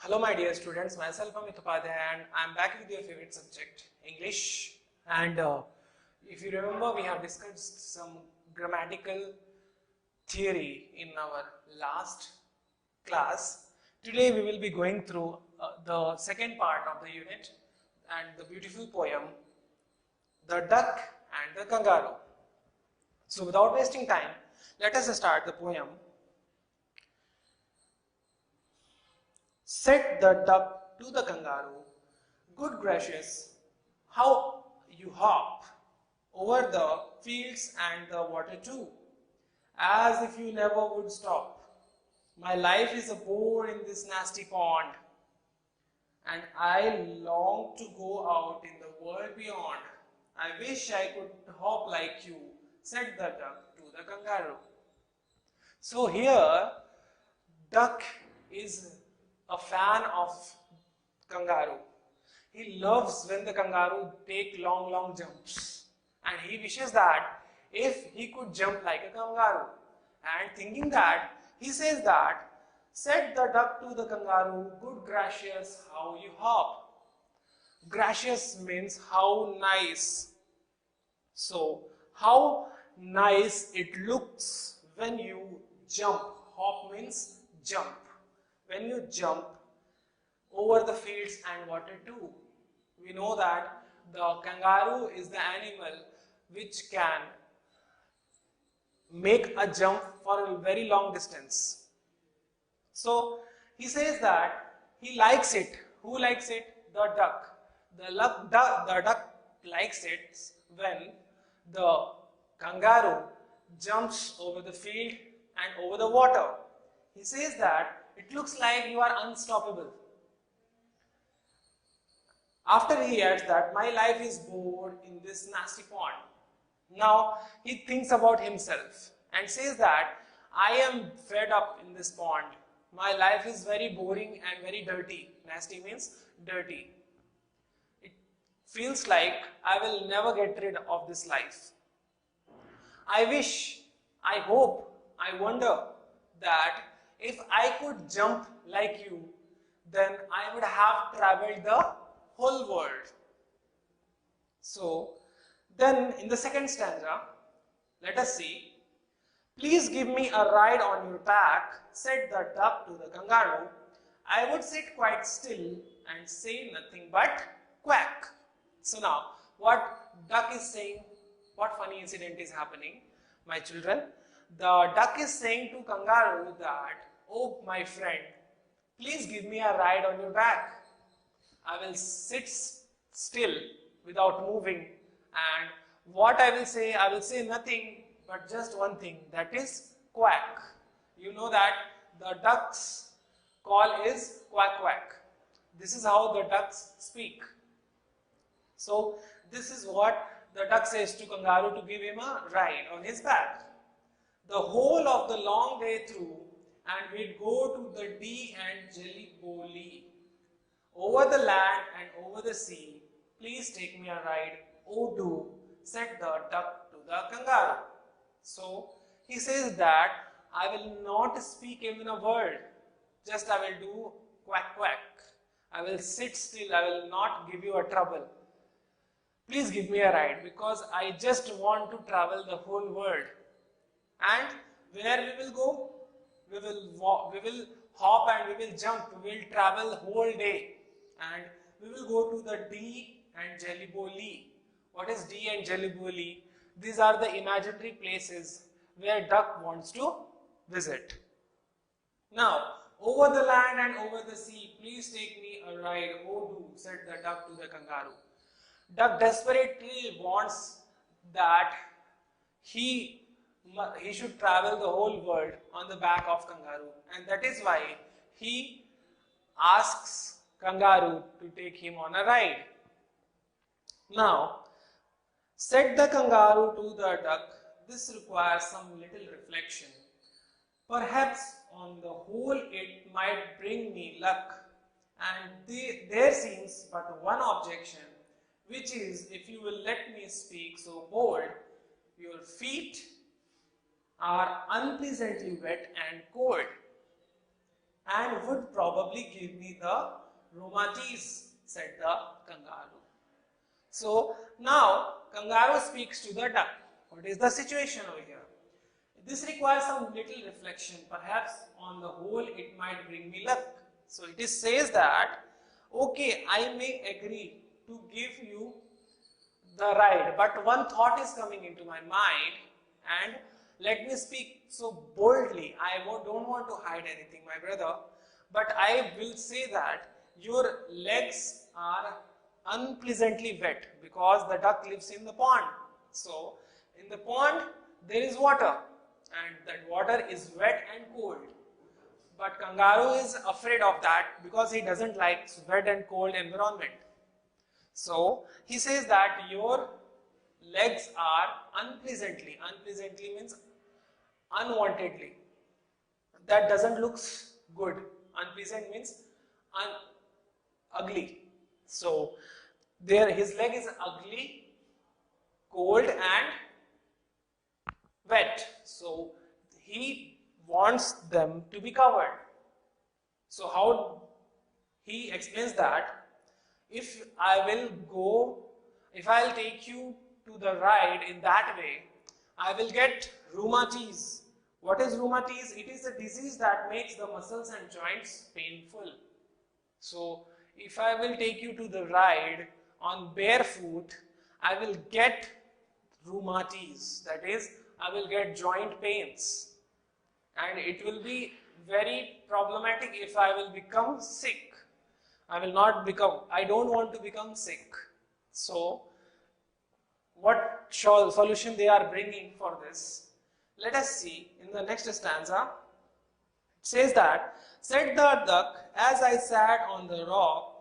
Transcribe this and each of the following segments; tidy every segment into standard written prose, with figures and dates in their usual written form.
Hello my dear students, myself Amit Upadhyay and I am back with your favorite subject, English. And if you remember, we have discussed some grammatical theory in our last class. Today we will be going through the second part of the unit and the beautiful poem, The Duck and the Kangaroo. So without wasting time, let us start the poem. Said the duck to the kangaroo, "Good gracious, how you hop over the fields and the water too, as if you never would stop. My life is a bore in this nasty pond, and I long to go out in the world beyond. I wish I could hop like you," said the duck to the kangaroo. So here, duck is a fan of kangaroo. He loves when the kangaroo take long jumps, and he wishes that if he could jump like a kangaroo. And thinking that, he says that, "Said the duck to the kangaroo, good gracious, how you hop." Gracious means how nice. So, how nice it looks when you jump. Hop means jump. When you jump over the fields and water too. We know that the kangaroo is the animal which can make a jump for a very long distance. So he says that he likes it. Who likes it? The duck. The duck likes it when the kangaroo jumps over the field and over the water. He says that it looks like you are unstoppable. After he adds that, "My life is bored in this nasty pond." Now he thinks about himself and says that, "I am fed up in this pond. My life is very boring and very dirty." Nasty means dirty. It feels like I will never get rid of this life. I wish, I hope, I wonder that if I could jump like you, then I would have traveled the whole world. So, then in the second stanza, let us see. "Please give me a ride on your back," said the duck to the kangaroo. "I would sit quite still and say nothing but quack." So now, what duck is saying, what funny incident is happening, my children? The duck is saying to kangaroo that, "Oh my friend, please give me a ride on your back. I will sit still without moving, and what I will say nothing but just one thing, that is quack." You know that the duck's call is quack quack. This is how the ducks speak. So this is what the duck says to kangaroo to give him a ride on his back. The whole of the long day through, and we'd go to the Dee and Jelly-Bo-Lee. Over the land and over the sea, please take me a ride, oh do, said the duck to the kangaroo. So he says that, "I will not speak even a word, just I will do quack quack. I will sit still, I will not give you a trouble. Please give me a ride, because I just want to travel the whole world. And where we will go? We will walk, we will hop and we will jump, we will travel whole day, and we will go to the Dee and Jelly-Bo-Lee." What is Dee and Jelly-Bo-Lee? These are the imaginary places where duck wants to visit. Now, "Over the land and over the sea, please take me a ride, oh do," said the duck to the kangaroo. Duck desperately wants that he should travel the whole world on the back of kangaroo, and that is why he asks kangaroo to take him on a ride. Now, said the kangaroo to the duck, "This requires some little reflection. Perhaps on the whole it might bring me luck, and there seems but one objection, which is, if you will let me speak so bold, your feet are unpleasantly wet and cold." and would probably give me the rheumatis, said the kangaroo. So now kangaroo speaks to the duck. What is the situation over here? This requires some little reflection. Perhaps on the whole it might bring me luck. So it says that, okay, I may agree to give you the ride, but one thought is coming into my mind, and let me speak so boldly. I don't want to hide anything, my brother, but I will say that your legs are unpleasantly wet because the duck lives in the pond. So in the pond there is water, and that water is wet and cold. But kangaroo is afraid of that because he doesn't like wet and cold environment. So he says that your legs are unpleasantly means unwantedly. That doesn't look good. Unpleasant means ugly. So there his leg is ugly, cold and wet. So he wants them to be covered. So how he explains that, if I'll take you to the ride in that way, I will get rheumatis. What is rheumatis? It is a disease that makes the muscles and joints painful. So if I will take you to the ride on barefoot, I will get rheumatis. That is, I will get joint pains. And it will be very problematic if I will become sick. I don't want to become sick. So what solution they are bringing for this? Let us see in the next stanza. It says that, said the duck, as I sat on the rock,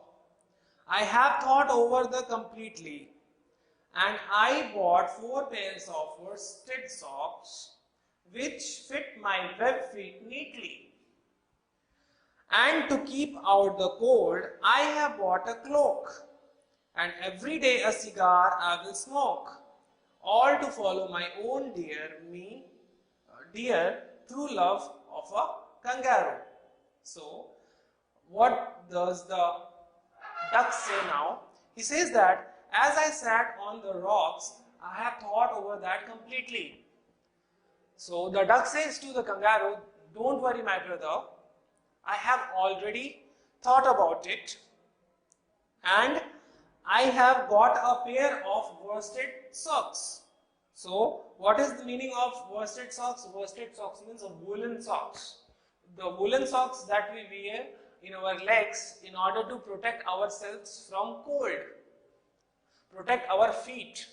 I have thought over the completely, and I bought 4 pairs of worsted socks which fit my web feet neatly. And to keep out the cold, I have bought a cloak, and every day a cigar I will smoke, all to follow my own dear true love of a kangaroo. So what does the duck say now? He says that, as I sat on the rocks, I have thought over that completely. So the duck says to the kangaroo, don't worry my brother, I have already thought about it, and I have got a pair of worsted socks. So what is the meaning of worsted socks? Worsted socks means woolen socks. The woolen socks that we wear in our legs in order to protect ourselves from cold, protect our feet.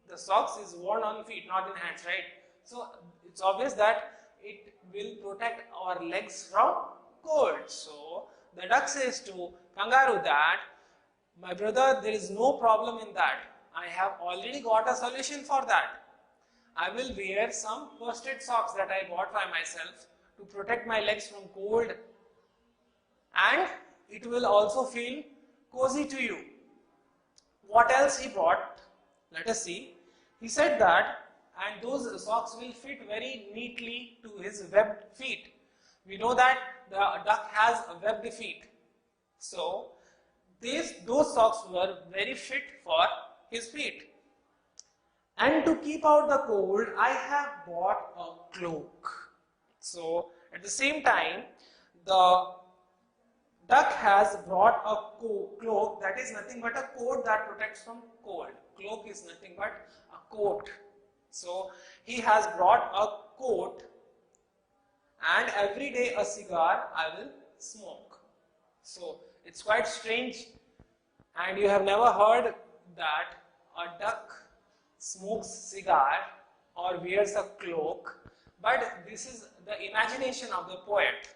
The socks is worn on feet, not in hands, right? So it's obvious that it will protect our legs from cold. So the duck says to kangaroo that, my brother, there is no problem in that. I have already got a solution for that. I will wear some worsted socks that I bought by myself to protect my legs from cold, and it will also feel cozy to you. What else he brought? Let us see. He said that, and those socks will fit very neatly to his webbed feet. We know that the duck has webbed feet. So those socks were very fit for his feet. And to keep out the cold, I have bought a cloak. So at the same time, the duck has brought a cloak that is nothing but a coat that protects from cold. Cloak is nothing but a coat. So he has brought a coat, and every day a cigar I will smoke. So it's quite strange, and you have never heard that a duck smokes cigar or wears a cloak, but this is the imagination of the poet.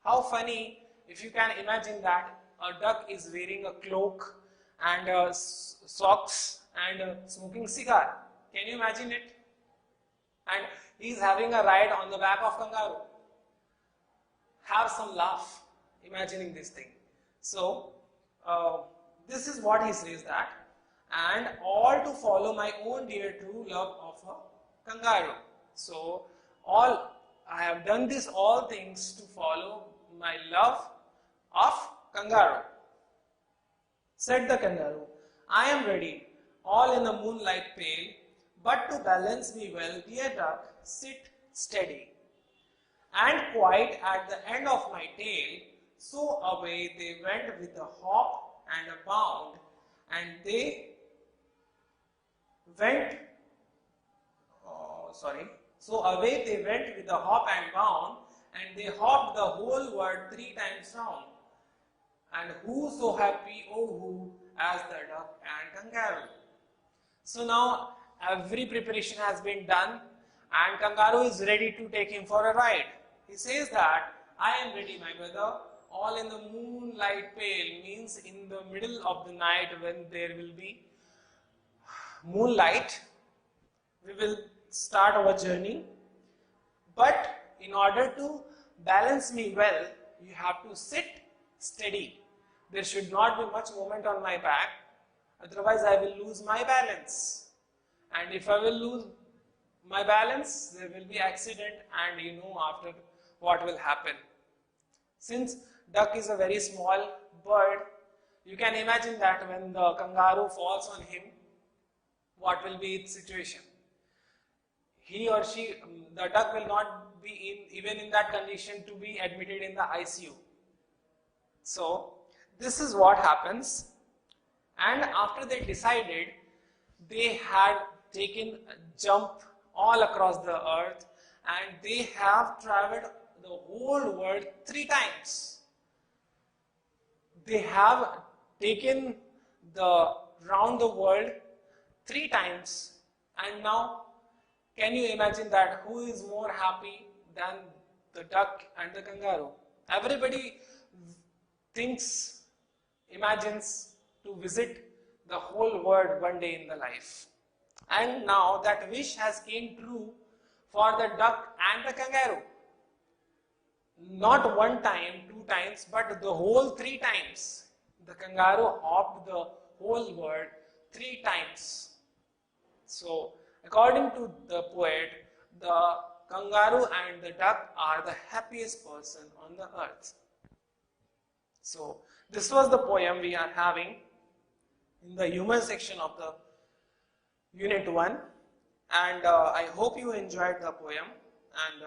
How funny if you can imagine that a duck is wearing a cloak and socks and smoking cigar. Can you imagine it? And he is having a ride on the back of kangaroo. Have some laugh imagining this thing. So this is what he says that, and all to follow my own dear true love of a kangaroo. So I have done this all things to follow my love of kangaroo. Said the kangaroo, I am ready, all in the moonlight pale, but to balance me well, dear duck, sit steady. And quite at the end of my tail, so away they went with a hop and a bound, and they went, so away they went with a hop and bound, and they hopped the whole world 3 times round. And who so happy, oh who, as the duck and kangaroo. So now every preparation has been done and kangaroo is ready to take him for a ride. He says that, I am ready, my brother, all in the moonlight pale, means in the middle of the night when there will be moonlight, we will start our journey. But in order to balance me well, you have to sit steady. There should not be much movement on my back, otherwise I will lose my balance. And if I will lose my balance, there will be accident, and you know after what will happen. Since duck is a very small bird, you can imagine that when the kangaroo falls on him, what will be its situation? He or she, the duck will not be even in that condition to be admitted in the ICU. So this is what happens. And after they decided, they had taken a jump all across the earth, and they have traveled the whole world 3 times. They have taken round the world 3 times, and now can you imagine that who is more happy than the duck and the kangaroo? Everybody imagines to visit the whole world one day in the life. And now that wish has came true for the duck and the kangaroo. Not 1 time, 2 times, but the whole 3 times. The kangaroo hopped the whole world 3 times. So, according to the poet, the kangaroo and the duck are the happiest person on the earth. So, this was the poem we are having in the human section of the Unit 1, and I hope you enjoyed the poem, and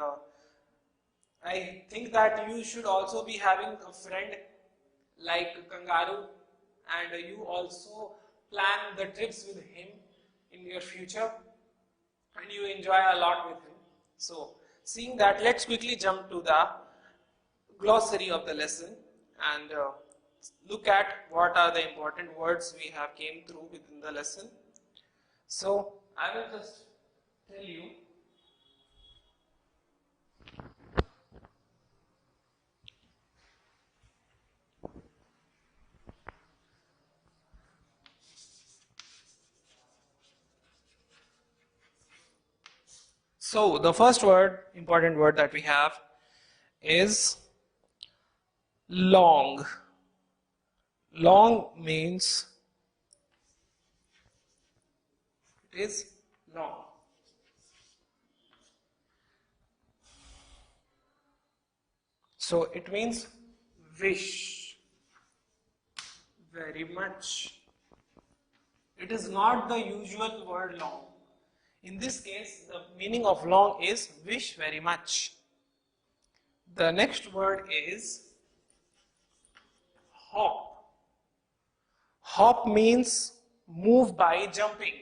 I think that you should also be having a friend like kangaroo, and you also plan the trips with him in your future, and you enjoy a lot with him. So, seeing that, let's quickly jump to the glossary of the lesson and look at what are the important words we have came through within the lesson. So, I will just tell you. So, the first word, important word that we have is long. Long means it is long. So it means wish very much. It is not the usual word long. In this case, the meaning of long is wish very much. The next word is hop. Hop means move by jumping.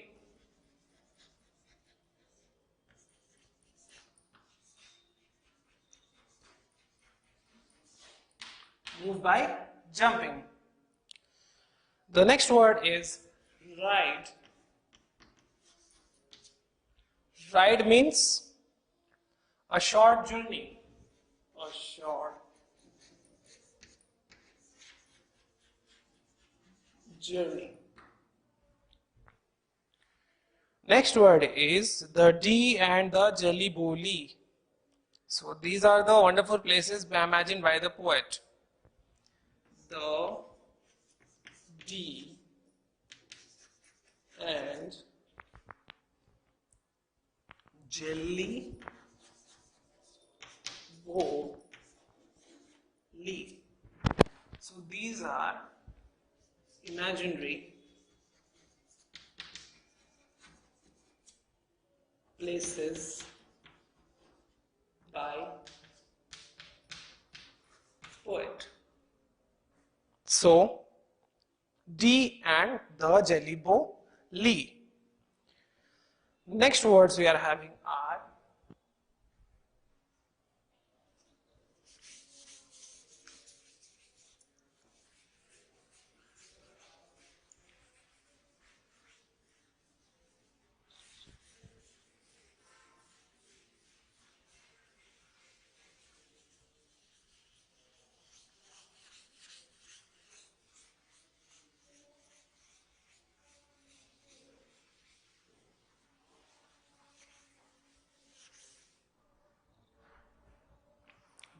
Move by jumping. The next word is ride. Ride means a short journey. A short journey. Next word is the Dee and the Jelly Boli. So these are the wonderful places imagined by the poet. The Dee and Jelly Boli. are imaginary places by poet. So, D and the Jellybo Lee. Next words we are having are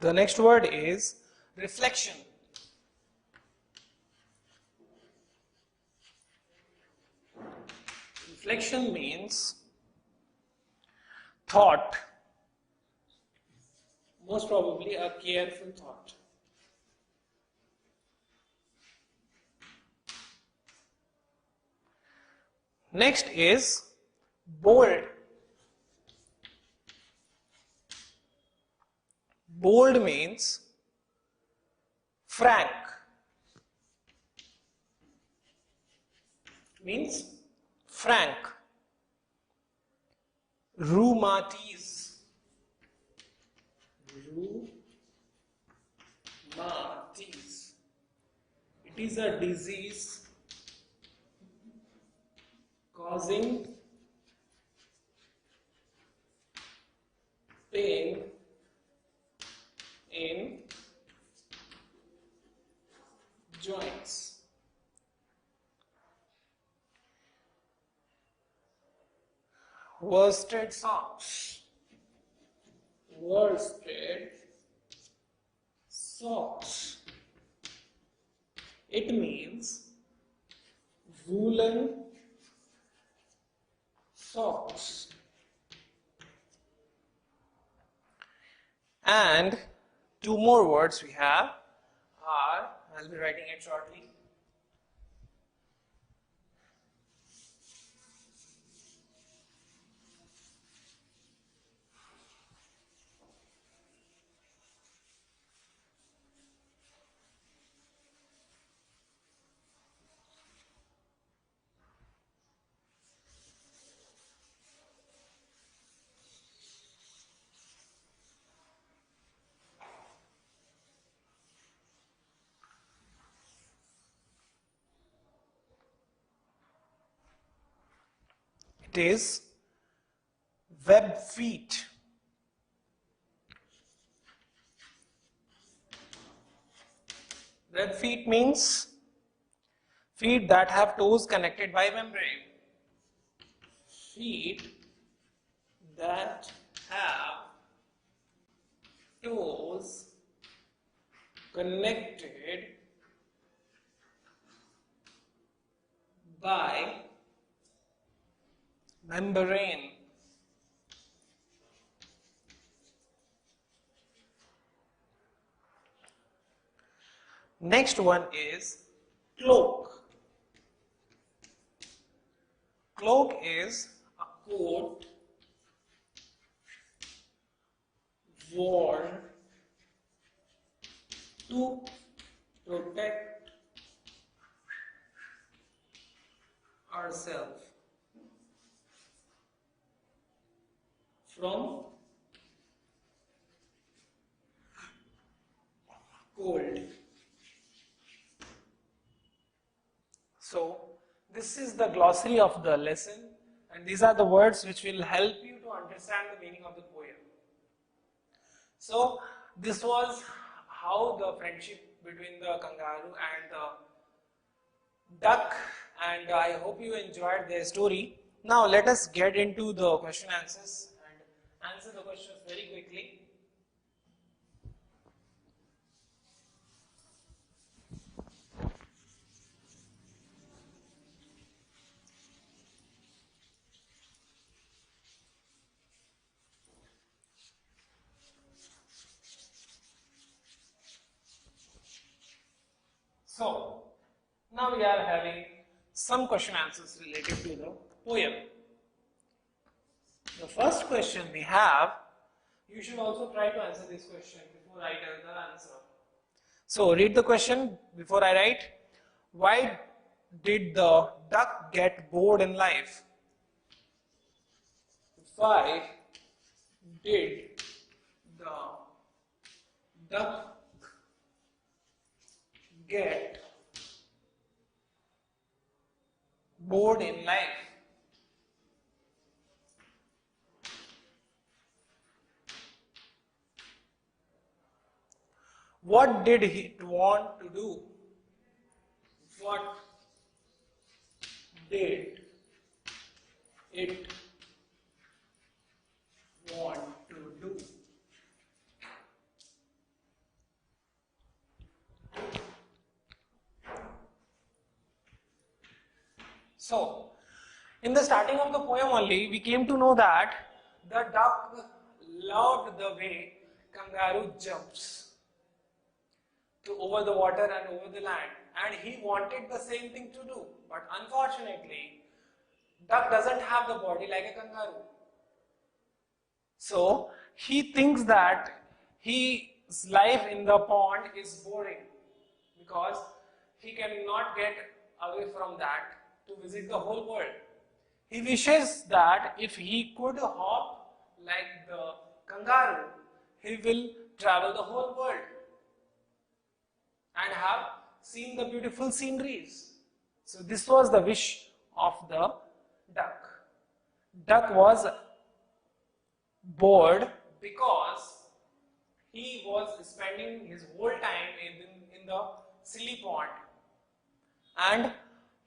the next word is reflection. Reflection means thought, most probably a careful thought. Next is bold. Bold means frank, means frank. Rheumatis. Rheumatis. It is a disease causing pain in joints. Worsted socks. Worsted socks. It means woolen socks. And two more words we have are, I'll be writing it shortly. It is web feet. Web feet means feet that have toes connected by membrane. Feet that have toes connected by membrane. Next one is cloak. Cloak is a coat worn to protect ourselves from cold. So, this is the glossary of the lesson, and these are the words which will help you to understand the meaning of the poem. So, this was how the friendship between the kangaroo and the duck, and I hope you enjoyed their story. Now, let us get into the question answers and answer the questions very quickly. So, now we are having some question answers related to the poem. The first question we have, you should also try to answer this question before I tell the answer. So, read the question before I write. Why did the duck get bored in life? Why did the duck get bored in life? What did it want to do? What did it want to do? So, in the starting of the poem only, we came to know that the duck loved the way kangaroo jumps to over the water and over the land, and he wanted the same thing to do. But unfortunately, duck doesn't have the body like a kangaroo. So he thinks that his life in the pond is boring because he cannot get away from that to visit the whole world. He wishes that if he could hop like the kangaroo, he will travel the whole world and have seen the beautiful sceneries. So this was the wish of the duck. Duck was bored because he was spending his whole time in the silly pond, and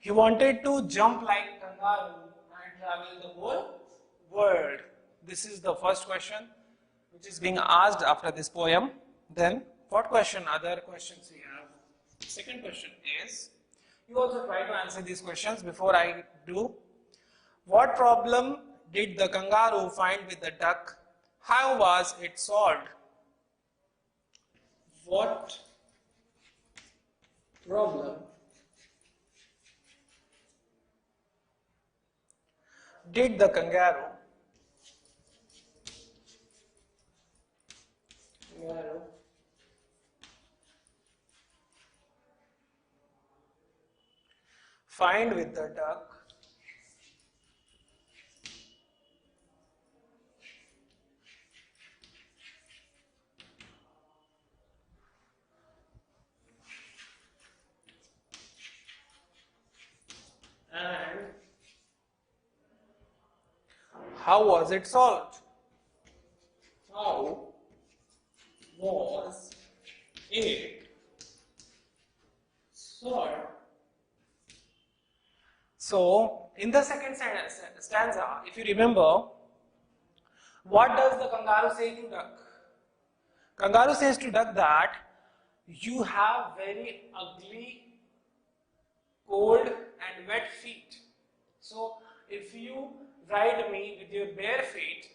he wanted to jump like kangaroo and travel the whole world. This is the first question which is being asked after this poem. Then what question, other questions we have? Second question is, you also try to answer these questions before I do. What problem did the kangaroo find with the duck? How was it solved? What problem did the kangaroo find with the duck? And how was it solved? How was it solved? So, in the second stanza, if you remember, what does the kangaroo say to duck? Kangaroo says to duck that you have very ugly, cold and wet feet. So, if you ride me with your bare feet,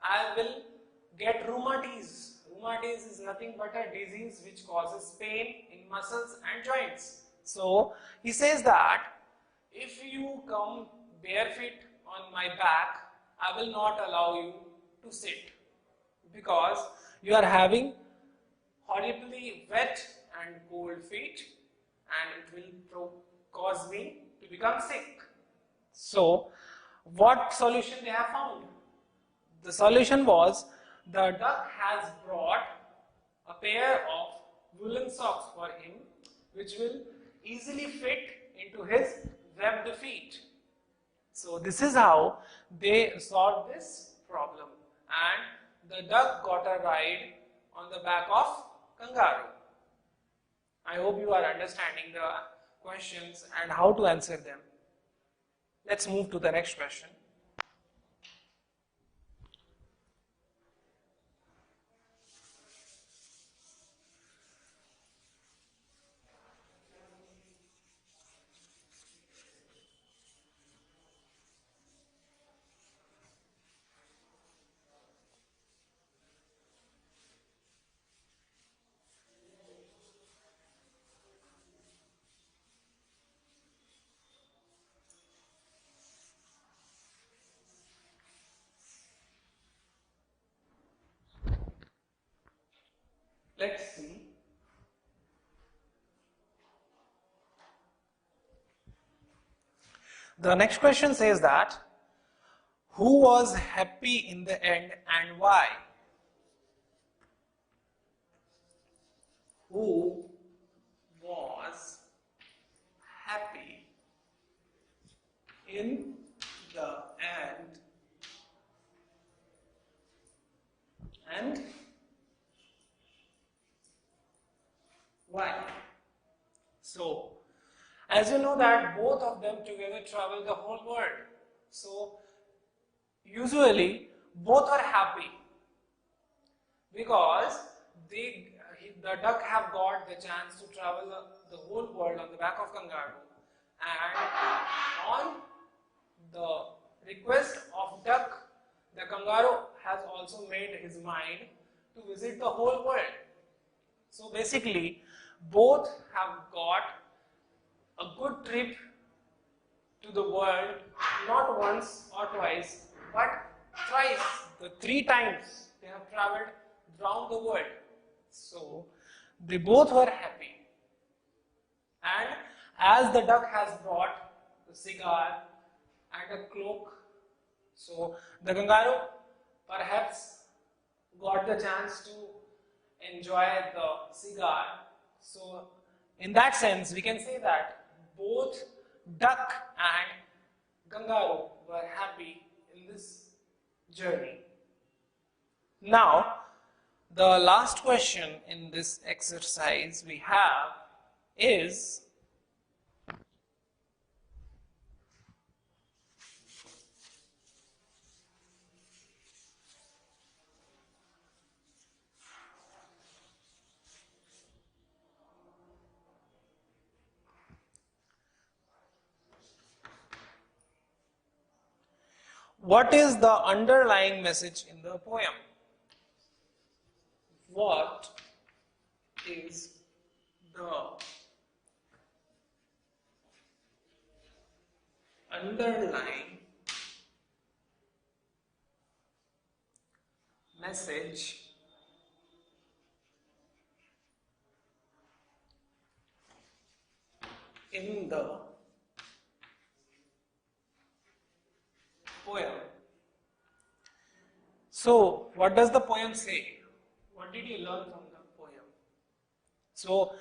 I will get rheumatiz. Rheumatiz is nothing but a disease which causes pain in muscles and joints. So, he says that if you come bare feet on my back, I will not allow you to sit because you are having horribly wet and cold feet and it will cause me to become sick. So, what solution they have found? The solution was the duck has brought a pair of woolen socks for him which will easily fit into his webbed feet. So this is how they solved this problem, and the duck got a ride on the back of kangaroo. I hope you are understanding the questions and how to answer them. Let's move to the next question. Let's see. The next question says that, who was happy in the end and why? Who was happy in the end and why? So, as you know that both of them together travel the whole world. So, usually both are happy because the duck have got the chance to travel the whole world on the back of kangaroo, and on the request of duck, the kangaroo has also made his mind to visit the whole world. So basically both have got a good trip to the world, not once or twice, but thrice, the 3 times they have traveled around the world. So they both were happy. And as the duck has brought the cigar and a cloak, so the kangaroo perhaps got the chance to enjoy the cigar. So in that sense, we can say that both duck and kangaroo were happy in this journey. Now, the last question in this exercise we have is, what is the underlying message in the poem? What is the underlying message in the poem? So, what does the poem say? What did you learn from the poem? So,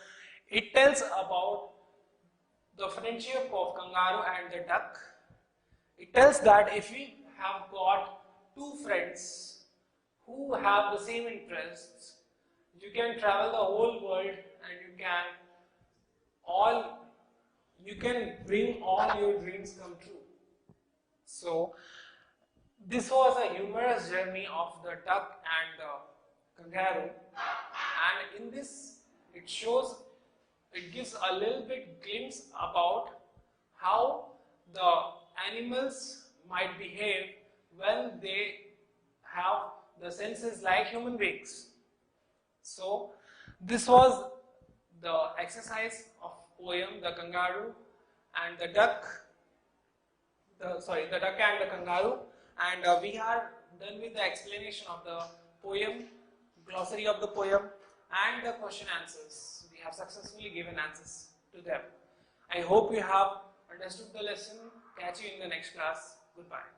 it tells about the friendship of kangaroo and the duck. It tells that if we have got two friends who have the same interests, you can travel the whole world and you can bring all your dreams come true. So, this was a humorous journey of the duck and the kangaroo, and in this it gives a little bit glimpse about how the animals might behave when they have the senses like human beings. So this was the exercise of poem, the kangaroo and the duck, the duck and the kangaroo, and we are done with the explanation of the poem, glossary of the poem and the question answers. We have successfully given answers to them. I hope you have understood the lesson. Catch you in the next class. Goodbye.